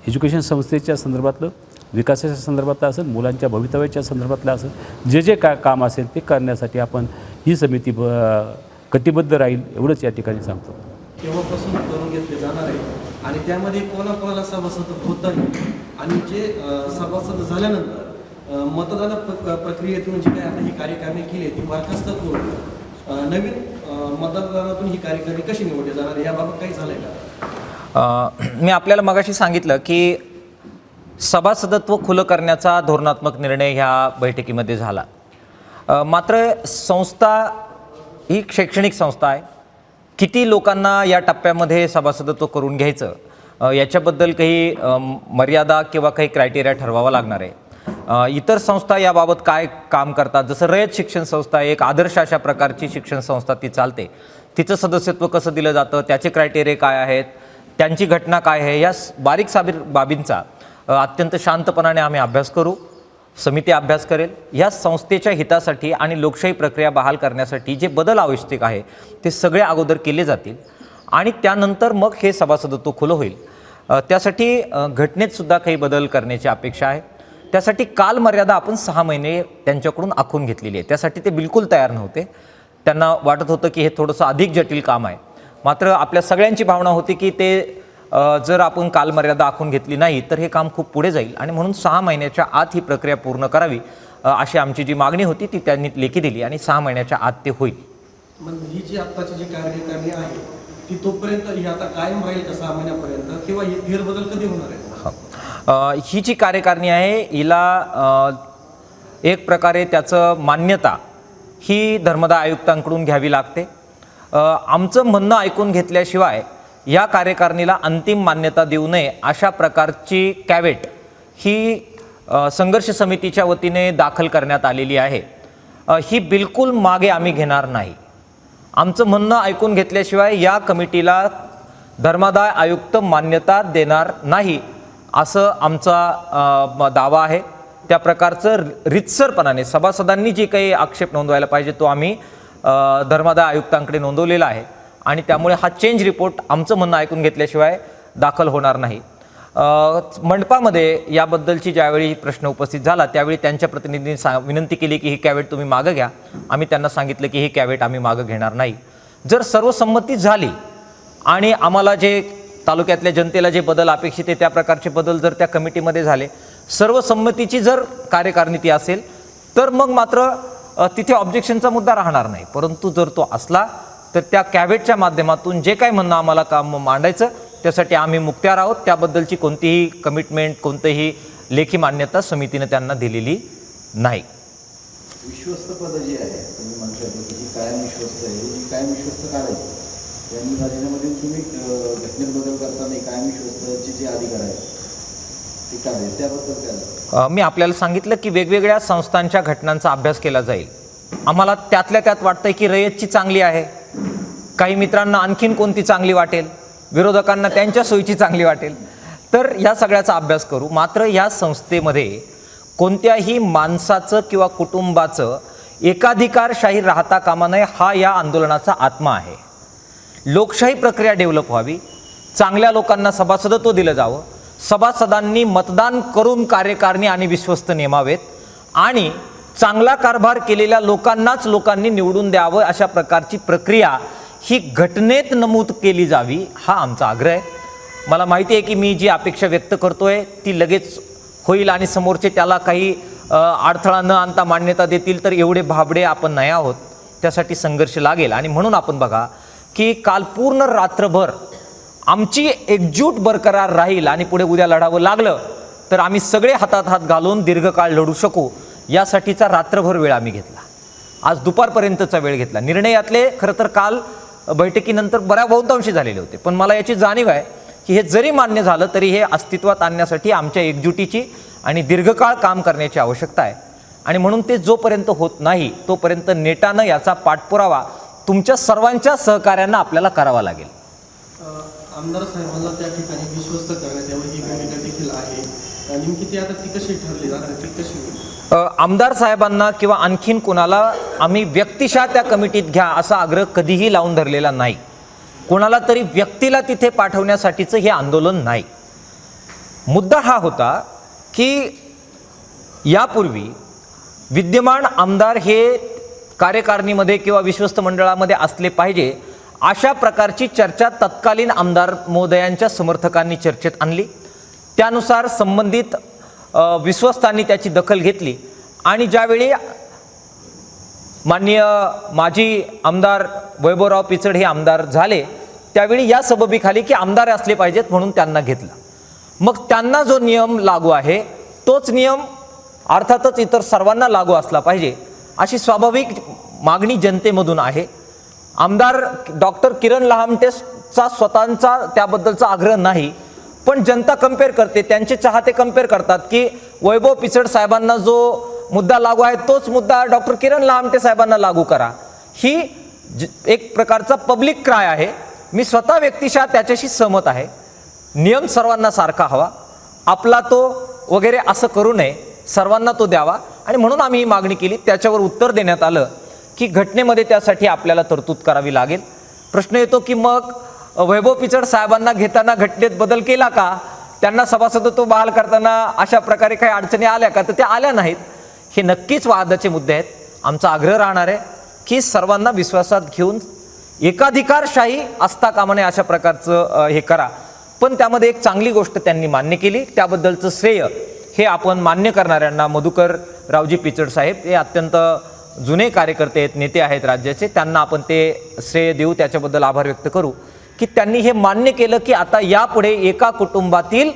एज्युकेशन संस्थेच्या संदर्भातलं, विकासाच्या संदर्भातलं असेल, मुलांच्या भवितव्याच्या संदर्भातलं असेल, जे काम असेल ते करण्यासाठी आपण ही समिती कटिबद्ध राहील एवढंच या ठिकाणी सांगतो.
केव्हापासून करून घेतले जाणार आहे आणि त्यामध्ये कोणाकोणाला सभासद होत आहे आणि जे सभासद झाल्यानंतर मतदान प्रक्रियेतून जी काय आता ही कार्यकारिणी केली आहे ती बरखास्त करून नवीन मतदानातून ही कार्यकारिणी कशी निवडली जाणार आहे याबाबत काही झालंय का?
मी आपल्याला मगाशी सांगितलं की सभासदत्व खुलं करण्याचा धोरणात्मक निर्णय ह्या बैठकीमध्ये झाला. मात्र संस्था ही शैक्षणिक संस्था आहे. किती लोकांना या टप्प्यामध्ये सभासदत्व करून घ्यायचं याच्याबद्दल काही मर्यादा किंवा काही क्रायटेरिया ठरवावा लागणार आहे. इतर संस्था याबाबत काय काम करतात, जसं रयत शिक्षण संस्था एक आदर्श अशा प्रकारची शिक्षण संस्था ती चालते, तिचं सदस्यत्व कसं दिलं जातं, त्याचे क्रायटेरिया काय आहेत, त्यांची घटना काय आहे, या बारीक सारीक बाबींचा अत्यंत शांतपणाने आम्ही अभ्यास करू, समिती अभ्यास करेल. या संस्थेच्या हितासाठी आणि लोकशाही प्रक्रिया बहाल करण्यासाठी जे बदल आवश्यक आहे ते सगळे अगोदर केले जातील आणि त्यानंतर मग हे सभासदत्व खुलं होईल. त्यासाठी घटनेत सुद्धा काही बदल करण्याची अपेक्षा आहे. त्यासाठी कालमर्यादा आपण 6 महिने त्यांच्याकडून आखून घेतलेली आहे. त्यासाठी ते बिलकुल तयार नव्हते. त्यांना वाटत होतं की हे थोडंसं अधिक जटिल काम आहे. मात्र आपल्या सगळ्यांची भावना होती की ते जर आपण कालमर्यादा आखून घेतली नाही तर हे काम खूप पुढे जाईल आणि म्हणून 6 महिन्याच्या आत ही प्रक्रिया पूर्ण करावी अशी आमची जी मागणी होती ती त्यांनी लेखी दिली आणि 6 महिन्याच्या आत ते होईल.
मग ही जी आत्ताची जी कार्यकारिणी आहे ती तोपर्यंत ही आता कायम राहील का 6 महिन्यापर्यंत, किंवा हे फेरबदल कधी होणार आहे?
ही जी कार्यकारिणी आहे हिला एक प्रकारे त्याचं मान्यता ही धर्मदाय आयुक्तांकडून घ्यावी लागते. आमचं म्हणणं ऐकून घेतल्याशिवाय या कार्यकारिणीला अंतिम मान्यता देऊ नये अशा प्रकारची कॅवेट ही संघर्ष समितीच्या वतीने दाखल करण्यात आलेली आहे. ही बिलकुल मागे आम्ही घेणार नाही. आमचं म्हणणं ऐकून घेतल्याशिवाय या कमिटीला धर्मादाय आयुक्त मान्यता देणार नाही असं आमचा दावा आहे. त्या प्रकारचं रितसरपणाने सभासदांनी जी काही आक्षेप नोंदवायला पाहिजे तो आम्ही धर्मादाय आयुक्तांकडे नोंदवलेला आहे आणि त्यामुळे हा चेंज रिपोर्ट आमचं म्हणणं ऐकून घेतल्याशिवाय दाखल होणार नाही. मंडपामध्ये याबद्दलची ज्यावेळी प्रश्न उपस्थित झाला त्यावेळी त्यांच्या प्रतिनिधींनी विनंती केली की ही कॅवेट तुम्ही मागं घ्या. आम्ही त्यांना सांगितलं की ही कॅवेट आम्ही मागं घेणार नाही. जर सर्वसंमती झाली आणि आम्हाला जे तालुक्यातल्या जनतेला जे बदल अपेक्षित आहे त्या प्रकारचे बदल जर त्या कमिटीमध्ये झाले, सर्वसंमतीची जर कार्यकारिणी असेल तर मग मात्र तिथे ऑब्जेक्शनचा मुद्दा राहणार नाही. परंतु जर तो असला तर त्या कॅवेटच्या माध्यमातून जे काही म्हणणं आम्हाला काम मांडायचं त्यासाठी आम्ही मुक्त्यार आहोत. त्याबद्दलची कोणतीही कमिटमेंट, कोणतीही लेखी मान्यता समितीने त्यांना दिलेली नाही.
विश्वस्त पद जी आहे तुम्ही म्हटलं की कायम विश्वस्त आहे, ही कायम विश्वस्त काढायची या निवेदनामध्ये तुम्ही घटनेत बदल करताना कायम विश्वस्तचे जे अधिकार आहेत ते काढले त्याबद्दल काय?
मी आपल्याला सांगितलं की वेगवेगळ्या संस्थांच्या घटनांचा अभ्यास केला जाईल. आम्हाला त्यातल्या त्यात वाटतंय की रयतची चांगली आहे, काही मित्रांना आणखीन कोणती चांगली वाटेल, विरोधकांना त्यांच्या सोयीची चांगली वाटेल, तर या सगळ्याचा अभ्यास करू. मात्र या संस्थेमध्ये कोणत्याही माणसाचं किंवा कुटुंबाचं एकाधिकारशाही राहता कामा नये हा या आंदोलनाचा आत्मा आहे. लोकशाही प्रक्रिया डेव्हलप व्हावी, चांगल्या लोकांना सभासदत्व दिलं जावं, सभासदांनी मतदान करून कार्यकारिणी आणि विश्वस्त नेमावेत आणि चांगला कारभार केलेल्या लोकांनाच लोकांनी निवडून द्यावं अशा प्रकारची प्रक्रिया ही घटनेत नमूद केली जावी हा आमचा आग्रह आहे. मला माहिती आहे की मी जी अपेक्षा व्यक्त करतोय ती लगेच होईल आणि समोरचे त्याला काही अडथळा न आणता मान्यता देतील तर एवढे भाबडे आपण नाही आहोत. त्यासाठी संघर्ष लागेल आणि म्हणून आपण बघा की काल पूर्ण रात्रभर आमची एकजूट बरकरार राहील आणि पुढे उद्या लढावं लागलं तर आम्ही सगळे हातात हात घालून दीर्घकाळ लढू शकू यासाठीचा रात्रभर वेळ आम्ही घेतला. आज दुपारपर्यंतचा वेळ घेतला. निर्णय यातले खरं तर काल बैठकीनंतर बहुतांशी झालेले होते, पण मला याची जाणीव आहे की हे जरी मान्य झालं तरी हे अस्तित्वात आणण्यासाठी आमच्या एकजुटीची आणि दीर्घकाळ काम करण्याची आवश्यकता आहे आणि म्हणून ते जोपर्यंत होत नाही तोपर्यंत नेटानं याचा पाठपुरावा तुमच्या सर्वांच्या सहकार्यानं आपल्याला करावा लागेल.
आमदार साहेबांना त्या ठिकाणी विश्वस्त करण्यात यावं ही भूमिका देखील आहे. नेमकी ती आता ती कशी ठरली जाणार, ती कशी होईल?
आमदार साहेबांना किंवा आणखीन कोणाला आम्ही व्यक्तिशः त्या कमिटीत घ्या असा आग्रह कधीही लावून धरलेला नाही. कोणाला तरी व्यक्तीला तिथे पाठवण्यासाठीचं हे आंदोलन नाही. मुद्दा हा होता की यापूर्वी विद्यमान आमदार हे कार्यकारिणीमध्ये किंवा विश्वस्त मंडळामध्ये असले पाहिजे अशा प्रकारची चर्चा तत्कालीन आमदार महोदयांच्या समर्थकांनी चर्चेत आणली. त्यानुसार संबंधित विश्वस्तांनी त्याची दखल घेतली आणि ज्यावेळी माननीय माजी आमदार वैभवराव पिचड हे आमदार झाले त्यावेळी या सबबीखाली की आमदार असले पाहिजेत म्हणून त्यांना घेतलं. मग त्यांना जो नियम लागू आहे तोच नियम अर्थातच इतर सर्वांना लागू असला पाहिजे अशी स्वाभाविक मागणी जनतेमधून आहे. आमदार डॉक्टर किरण लहामटेचा स्वतःचा त्याबद्दलचा आग्रह नाही, पण जनता कंपेअर करते, त्यांचे चाहते कंपेअर करतात की वैभव पिचड साहेबांना जो मुद्दा लागू आहे तोच मुद्दा डॉक्टर किरण लहामटे साहेबांना लागू करा. ही एक प्रकारचा पब्लिक क्राय आहे. मी स्वतः व्यक्तिशः त्याच्याशी सहमत आहे. नियम सर्वांना सारखा हवा आपला तो वगैरे असं करू नये, सर्वांना तो द्यावा. आणि म्हणून आम्ही ही मागणी केली. त्याच्यावर उत्तर देण्यात आलं की घटनेमध्ये त्यासाठी आपल्याला तरतूद करावी लागेल. प्रश्न येतो की मग वैभव पिचड साहेबांना घेताना घटनेत बदल केला का, त्यांना सभासदत्व बहाल करताना अशा प्रकारे काही अडचणी आल्या का, तर त्या आल्या नाहीत. हे नक्कीच वादाचे मुद्दे आहेत. आमचा आग्रह राहणार आहे की सर्वांना विश्वासात घेऊन एकाधिकारशाही असता कामा नये अशा प्रकारचं हे करा. पण त्यामध्ये एक चांगली गोष्ट त्यांनी मान्य केली, त्याबद्दलचं श्रेय हे आपण मान्य करणाऱ्यांना, मधुकर रावजी पिचड साहेब हे अत्यंत जुने कार्यकर्ते आहेत, नेते आहेत राज्याचे, त्यांना आपण ते श्रेय देऊ, त्याच्याबद्दल आभार व्यक्त करू की त्यांनी हे मान्य केलं की आता यापुढे एका कुटुंबातील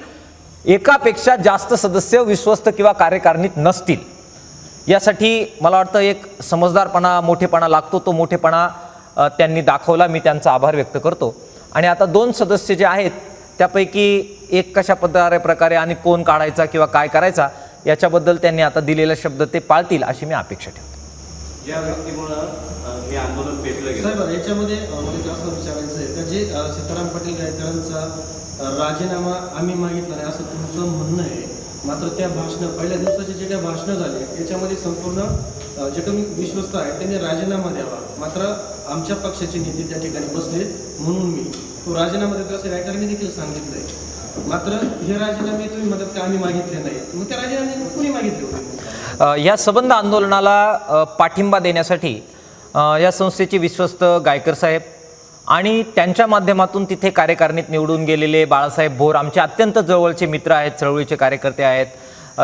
एकापेक्षा जास्त सदस्य विश्वस्त किंवा कार्यकारिणीत नसतील. यासाठी मला वाटतं एक समजदारपणा, मोठेपणा लागतो. तो मोठेपणा त्यांनी दाखवला. मी त्यांचा आभार व्यक्त करतो. आणि आता 2 सदस्य जे आहेत त्यापैकी एक कशा प्रकारे आणि कोण काढायचा किंवा काय करायचा याच्याबद्दल त्यांनी आता दिलेला शब्द ते पाळतील अशी मी अपेक्षा ठेवतो.
ज्या व्यक्तीमुळं हे आंदोलन पेटलं गेलं,
साहेब याच्यामध्ये मला असं विचारायचं आहे का जे सीताराम पाटील गायकवाडांचा राजीनामा आम्ही मागितला नाही असं तुमचं म्हणणं आहे, मात्र त्या पहिल्या दिवसाचे जे काही भाषणं झाले त्याच्यामध्ये संपूर्ण जे काही विश्वस्त आहेत त्यांनी राजीनामा द्यावा, मात्र आमच्या पक्षाचे नेते त्या ठिकाणी बसले म्हणून मी तो राजीनामा देतो असं गायकवाडांनी देखील सांगितलंय. मात्र हे राजीनामे तुम्ही मदत का आम्ही मागितले नाही, मग त्या राजीनामे कुणी मागितले होते?
या सबंध आंदोलनाला पाठिंबा देण्यासाठी या संस्थेचे विश्वस्त गायकर साहेब आणि त्यांच्या माध्यमातून तिथे कार्यकारिणीत निवडून गेलेले बाळासाहेब भोर आमचे अत्यंत जवळचे मित्र आहेत, चळवळीचे कार्यकर्ते आहेत.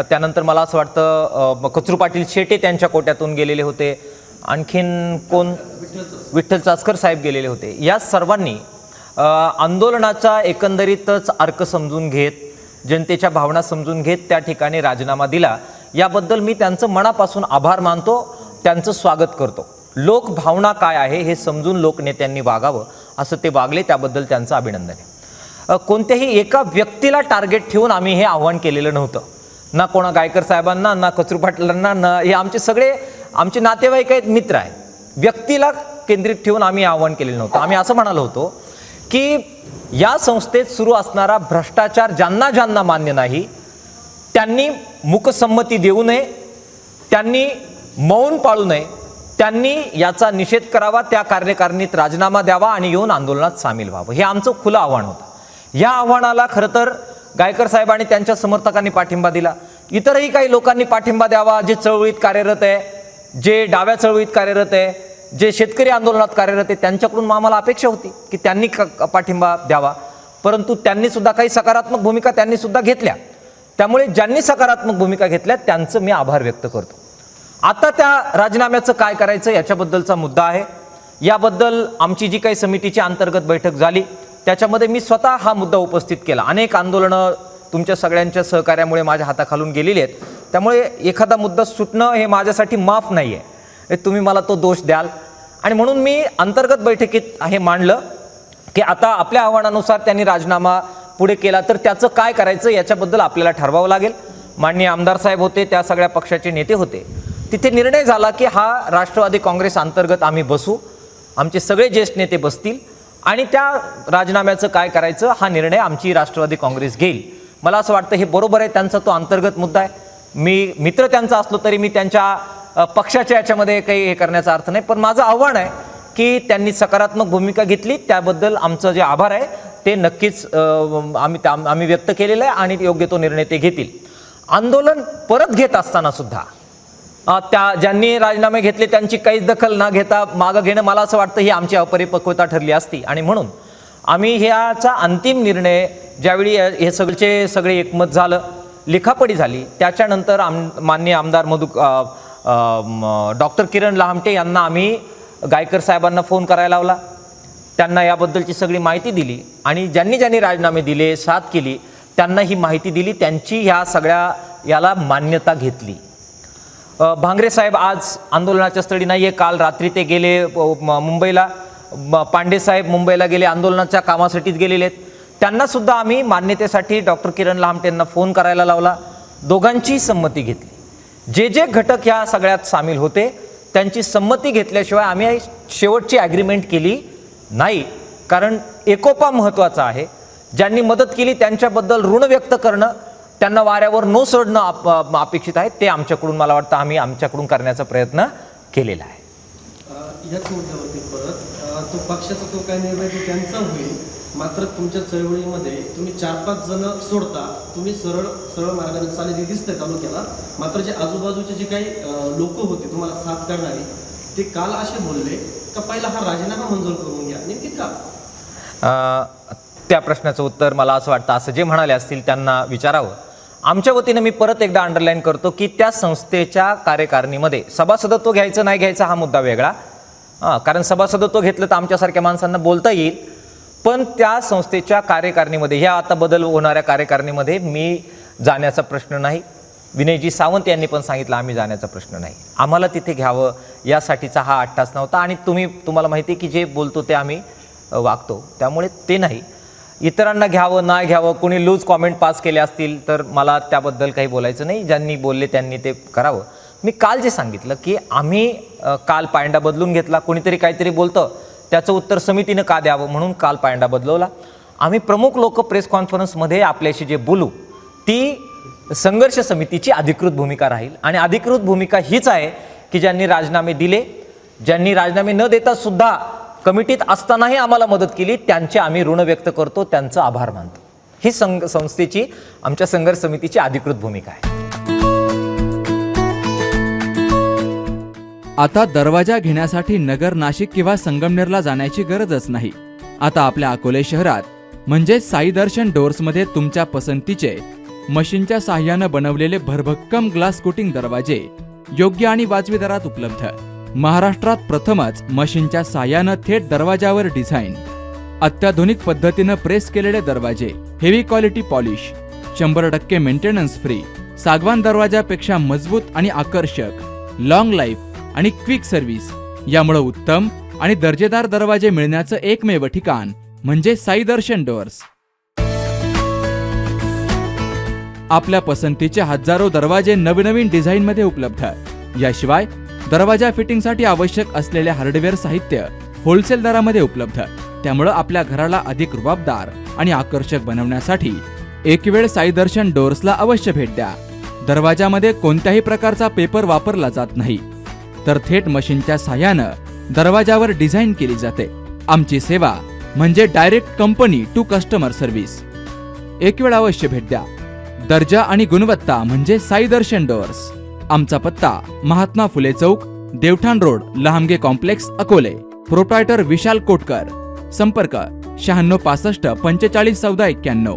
त्यानंतर मला असं वाटतं कचरू पाटील शेटे त्यांच्या कोट्यातून गेलेले होते. आणखीन कोण, विठ्ठल चासकर साहेब गेलेले होते. या सर्वांनी आंदोलनाचा एकंदरीतच अर्क समजून घेत, जनतेच्या भावना समजून घेत त्या ठिकाणी राजीनामा दिला. याबद्दल मी त्यांचं मनापासून आभार मानतो, त्यांचं स्वागत करतो. लोकभावना काय आहे हे समजून लोकनेत्यांनी वागावं असं ते वागले, त्याबद्दल त्यांचं अभिनंदन आहे. कोणत्याही एका व्यक्तीला टार्गेट ठेवून आम्ही हे आव्हान केलेलं नव्हतं. ना कोणा गायकर साहेबांना, ना कचरू पाटलांना, ना हे आमचे सगळे आमचे नातेवाईक आहेत, मित्र आहेत. व्यक्तीला केंद्रित ठेवून आम्ही आव्हान केलेलं नव्हतं. आम्ही असं म्हणालो होतो की या संस्थेत सुरू असणारा भ्रष्टाचार ज्यांना ज्यांना मान्य नाही त्यांनी मूकसंमती देऊ नये, त्यांनी मौन पाळू नये, त्यांनी याचा निषेध करावा, त्या कार्यकारिणीत राजीनामा द्यावा आणि येऊन आंदोलनात सामील व्हावं. हे आमचं खुलं आव्हान होतं. या आव्हानाला खरं तर गायकर साहेब आणि त्यांच्या समर्थकांनी पाठिंबा दिला. इतरही काही लोकांनी पाठिंबा द्यावा, जे चळवळीत कार्यरत आहे, जे डाव्या चळवळीत कार्यरत आहे, जे शेतकरी आंदोलनात कार्यरत आहे, त्यांच्याकडून आम्हाला अपेक्षा होती की त्यांनी पाठिंबा द्यावा. परंतु त्यांनी सुद्धा काही सकारात्मक भूमिका त्यांनी सुद्धा घेतल्या. त्यामुळे ज्यांनी सकारात्मक भूमिका घेतल्या त्यांचं मी आभार व्यक्त करतो. आता त्या राजीनाम्याचं काय करायचं याच्याबद्दलचा मुद्दा आहे. याबद्दल आमची जी काही समितीची अंतर्गत बैठक झाली त्याच्यामध्ये मी स्वतः हा मुद्दा उपस्थित केला. अनेक आंदोलनं तुमच्या सगळ्यांच्या सहकार्यामुळे माझ्या हाताखालून गेलेली आहेत. त्यामुळे एखादा मुद्दा सुटणं हे माझ्यासाठी माफ नाही आहे, तुम्ही मला तो दोष द्याल. आणि म्हणून मी अंतर्गत बैठकीत हे मांडलं की आता आपल्या आव्हानानुसार त्यांनी राजीनामा पुढे केला तर त्याचं काय करायचं याच्याबद्दल आपल्याला ठरवावं लागेल. माननीय आमदार साहेब होते, त्या सगळ्या पक्षाचे नेते होते. तिथे निर्णय झाला की हा राष्ट्रवादी काँग्रेस अंतर्गत आम्ही बसू, आमचे सगळे ज्येष्ठ नेते बसतील आणि त्या राजीनाम्याचं काय करायचं हा निर्णय आमची राष्ट्रवादी काँग्रेस घेईल. मला असं वाटतं हे बरोबर आहे, त्यांचा तो अंतर्गत मुद्दा आहे. मी मित्र त्यांचा असलो तरी मी त्यांच्या पक्षाच्या याच्यामध्ये काही हे करण्याचा अर्थ नाही. पण माझं आव्हान आहे की त्यांनी सकारात्मक भूमिका घेतली, त्याबद्दल आमचं जे आभार आहे ते नक्कीच आम्ही व्यक्त केलेलं आहे आणि योग्य तो निर्णय ते घेतील. आंदोलन परत घेत असताना सुद्धा त्या ज्यांनी राजीनामे घेतले त्यांची काहीच दखल न घेता मागं घेणं, मला असं वाटतं ही आमची अपरिपक्वता ठरली असती. आणि म्हणून आम्ही ह्याचा अंतिम निर्णय ज्यावेळी हे सगळे एकमत झालं, लिखापडी झाली, त्याच्यानंतर माननीय आमदार डॉक्टर किरण लहामटे यांना आम्ही गायकर साहेबांना फोन करायला लावला. त्यांना याबद्दलची सगळी माहिती दिली आणि ज्यांनी राजीनामे दिले, साथ केली, त्यांना ही माहिती दिली. त्यांची ह्या सगळ्या याला मान्यता घेतली. भांगरे साहेब आज आंदोलनाच्या स्थळी नाही आहे. काल रात्री ते गेले मुंबईला. पांडे साहेब मुंबईला गेले, आंदोलनाच्या कामासाठीच गेलेले आहेत. त्यांनासुद्धा आम्ही मान्यतेसाठी डॉक्टर किरण लहामटेंना फोन करायला लावला. दोघांची संमती घेतली. जे घटक ह्या सगळ्यात सामील होते त्यांची संमती घेतल्याशिवाय आम्ही शेवटची ॲग्रीमेंट केली नाही. कारण एकोपा महत्त्वाचा आहे. ज्यांनी मदत केली त्यांच्याबद्दल ऋण व्यक्त करणं, त्यांना वाऱ्यावर न सोडणं अपेक्षित आहे. ते आमच्याकडून मला वाटतं आम्ही आमच्याकडून करण्याचा प्रयत्न केलेला आहे.
ह्याच मुद्द्यावरती परत तो पक्षाचा तो काय निर्णय तो त्यांचा होईल, मात्र तुमच्या चळवळीमध्ये तुम्ही 4-5 जण सोडता, तुम्ही सरळ मार्गाने चालले दिसतंय तालुक्याला. मात्र जे आजूबाजूचे जे काही लोक होते तुम्हाला साथ करणारे, ते काल असे बोलले का पहिला हा राजीनामा मंजूर करून घ्या. नेमकी का?
त्या प्रश्नाचं उत्तर मला असं वाटतं असं जे म्हणाले असतील त्यांना विचारावं. आमच्या वतीनं मी परत एकदा अंडरलाईन करतो की त्या संस्थेच्या कार्यकारिणीमध्ये सभासदत्व घ्यायचं नाही घ्यायचा हा मुद्दा वेगळा. कारण सभासदत्व घेतलं तर आमच्यासारख्या माणसांना बोलता येईल, पण त्या संस्थेच्या कार्यकारिणीमध्ये ह्या आता बदल होणाऱ्या कार्यकारिणीमध्ये मी जाण्याचा प्रश्न नाही. विनयजी सावंत यांनी पण सांगितलं आम्ही जाण्याचा प्रश्न नाही. आम्हाला तिथे घ्यावं यासाठीचा हा अट्टास नव्हता. आणि तुम्हाला माहिती आहे की जे बोलतो ते आम्ही वागतो, त्यामुळे ते नाही. इतरांना घ्यावं नाही घ्यावं, कोणी लूज कॉमेंट पास केले असतील तर मला त्याबद्दल काही बोलायचं नाही. ज्यांनी बोलले त्यांनी ते करावं. मी काल जे सांगितलं की आम्ही काल पायंडा बदलून घेतला. कोणीतरी काहीतरी बोलतं त्याचं उत्तर समितीनं का द्यावं म्हणून काल पायंडा बदलवला. आम्ही प्रमुख लोक प्रेस कॉन्फरन्समध्ये आपल्याशी जे बोलू ती संघर्ष समितीची अधिकृत भूमिका राहील. आणि अधिकृत भूमिका हीच आहे की ज्यांनी राजीनामे दिले, ज्यांनी राजीनामे न देता सुद्धा कमिटीत असतानाही आम्हाला मदत केली, त्यांचे आम्ही ऋण व्यक्त करतो, त्यांचं आभार मानतो. ही संस्थेची आमच्या संघर्ष समितीची अधिकृत भूमिका आहे.
आता दरवाजा घेण्यासाठी नगर, नाशिक किंवा संगमनेरला जाण्याची गरजच नाही. आता आपल्या अकोले शहरात म्हणजे साई दर्शन डोअर्समध्ये तुमच्या पसंतीचे मशीनच्या साह्यानं बनवलेले भरभक्कम ग्लास कोटिंग दरवाजे योग्य आणि वाजवी दरात उपलब्ध. महाराष्ट्रात प्रथमच मशीनच्या साह्यानं थेट दरवाजावर डिझाईन, अत्याधुनिक पद्धतीनं प्रेस केलेले दरवाजे, heavy quality polish, 100% maintenance free, सागवान दरवाजापेक्षा मजबूत आणि आकर्षक, लॉंग लाईफ आणि क्विक सर्व्हिस. यामुळे उत्तम आणि दर्जेदार दरवाजे मिळण्याचं एकमेव ठिकाण म्हणजे साई दर्शन डोअर्स. आपल्या पसंतीचे हजारो दरवाजे नवनवीन डिझाईनमध्ये उपलब्ध. याशिवाय दरवाजा फिटिंगसाठी आवश्यक असलेले हार्डवेअर साहित्य होलसेल दरामध्ये उपलब्ध. त्यामुळे आपल्या घराला अधिक रुबाबदार आणि आकर्षक बनवण्यासाठी एक वेळ साई दर्शन डोअर्सला अवश्य भेट द्या. दरवाजामध्ये कोणत्याही प्रकारचा पेपर वापरला जात नाही, तर थेट मशीनच्या साह्यानं दरवाजावर डिझाईन केली जाते. आमची सेवा म्हणजे direct company to customer service. एक वेळ अवश्य भेट द्या. दर्जा आणि गुणवत्ता म्हणजे साई दर्शन डोअर्स. आमचा पत्ता Mahatma Phule Chowk, Devthan road, Lahamge complex, Akole. Proprietor Vishal Kotkar. संपर्क 9665 45 14 91.